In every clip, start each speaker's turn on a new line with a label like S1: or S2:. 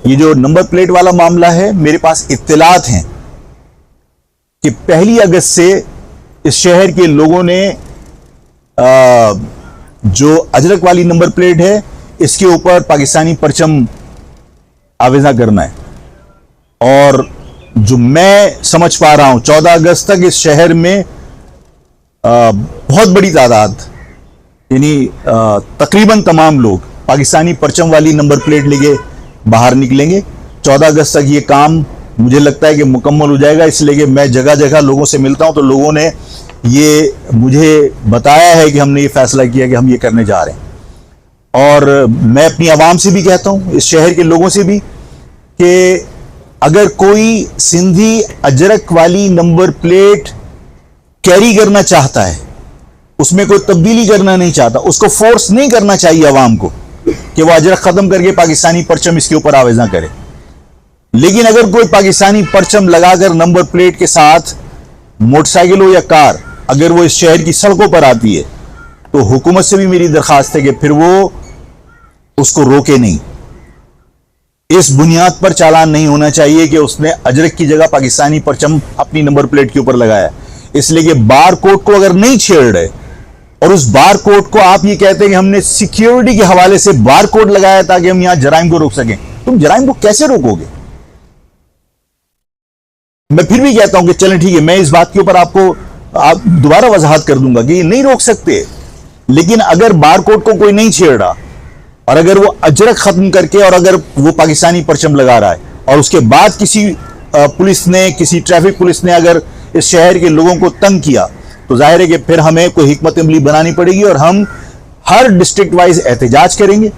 S1: ये जो number plate वाला मामला है, मेरे पास इत्तलात हैं कि 1 अगस्त से इस शहर के लोगों ने जो अजरक वाली नंबर प्लेट है इसके ऊपर पाकिस्तानी परचम आवेजा करना है। और जो मैं समझ पा रहा हूं 14 अगस्त तक इस शहर में बहुत बड़ी तादाद, यानी तकरीबन तमाम लोग पाकिस्तानी परचम वाली नंबर प्लेट लेके बाहर निकलेंगे। 14 अगस्त तक ये काम मुझे लगता है कि मुकम्मल हो जाएगा। इसलिए कि मैं जगह जगह लोगों से मिलता हूं तो लोगों ने ये मुझे बताया है कि हमने ये फैसला किया कि हम ये करने जा रहे हैं। और मैं अपनी आवाम से भी कहता हूं, इस शहर के लोगों से भी, कि अगर कोई सिंधी अजरक वाली नंबर प्लेट कैरी करना चाहता है, उसमें कोई तब्दीली करना नहीं चाहता, उसको फोर्स नहीं करना चाहिए आवाम को कि वो अजरक खत्म करके पाकिस्तानी परचम इसके ऊपर आवेजा करे। लेकिन अगर कोई पाकिस्तानी परचम लगाकर नंबर प्लेट के साथ मोटरसाइकिल हो या कार अगर वो इस शहर की सड़कों पर आती है तो हुकूमत से भी मेरी दरखास्त है कि फिर वो उसको रोके नहीं। इस बुनियाद पर चालान नहीं होना चाहिए कि उसने अजरक की जगह पाकिस्तानी परचम अपनी नंबर प्लेट के ऊपर लगाया। इसलिए कि बार कोड को अगर नहीं छेड़ रहे और उस बार कोड को आप ये कहते हैं कि हमने सिक्योरिटी के हवाले से बार कोड लगाया ताकि हम यहां जराइम को रोक सकें, तुम जराइम को कैसे रोकोगे? मैं फिर भी कहता हूं कि चलें ठीक है, मैं इस बात के ऊपर आपको दोबारा वजाहत कर दूंगा कि ये नहीं रोक सकते। लेकिन अगर बार कोड को कोई नहीं छेड़ रहा और अगर वो अजरक खत्म करके और अगर वो पाकिस्तानी परचम लगा रहा है और उसके बाद किसी पुलिस ने, किसी ट्रैफिक पुलिस ने अगर इस शहर के लोगों को तंग किया तो जाहिर है कि फिर हमें कोई हिकमत अमली बनानी पड़ेगी और हम हर डिस्ट्रिक्ट वाइज एहतजाज करेंगे।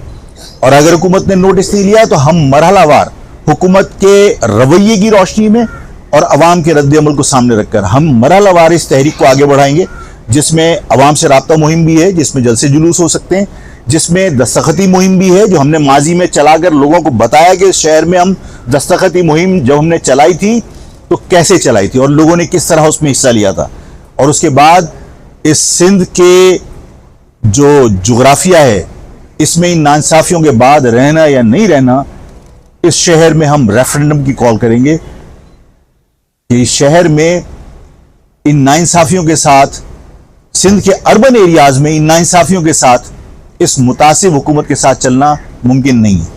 S1: और अगर हुकूमत ने नोटिस नहीं लिया तो हम मरहलावार हुकूमत के रवैये की रोशनी में और अवाम के रद्द अमल को सामने रखकर हम मरहलावार इस तहरीक को आगे बढ़ाएंगे, जिसमें अवाम से राब्ता मुहिम भी है, जिसमें जलसे जुलूस हो सकते हैं, जिसमें दस्तखती मुहिम भी है जो हमने माजी में चलाकर लोगों को बताया कि इस शहर में हम दस्तखती मुहिम जब हमने चलाई थी तो कैसे चलाई थी और लोगों ने किस तरह उसमें हिस्सा लिया था। और उसके बाद इस सिंध के जो जुग्राफिया है इसमें इन नाइंसाफियों के बाद रहना या नहीं रहना, इस शहर में हम रेफरेंडम की कॉल करेंगे कि इस शहर में इन नाइंसाफियों के साथ, सिंध के अर्बन एरियाज में इन नाइंसाफियों के साथ इस मुतासिब हुकूमत के साथ चलना मुमकिन नहीं है।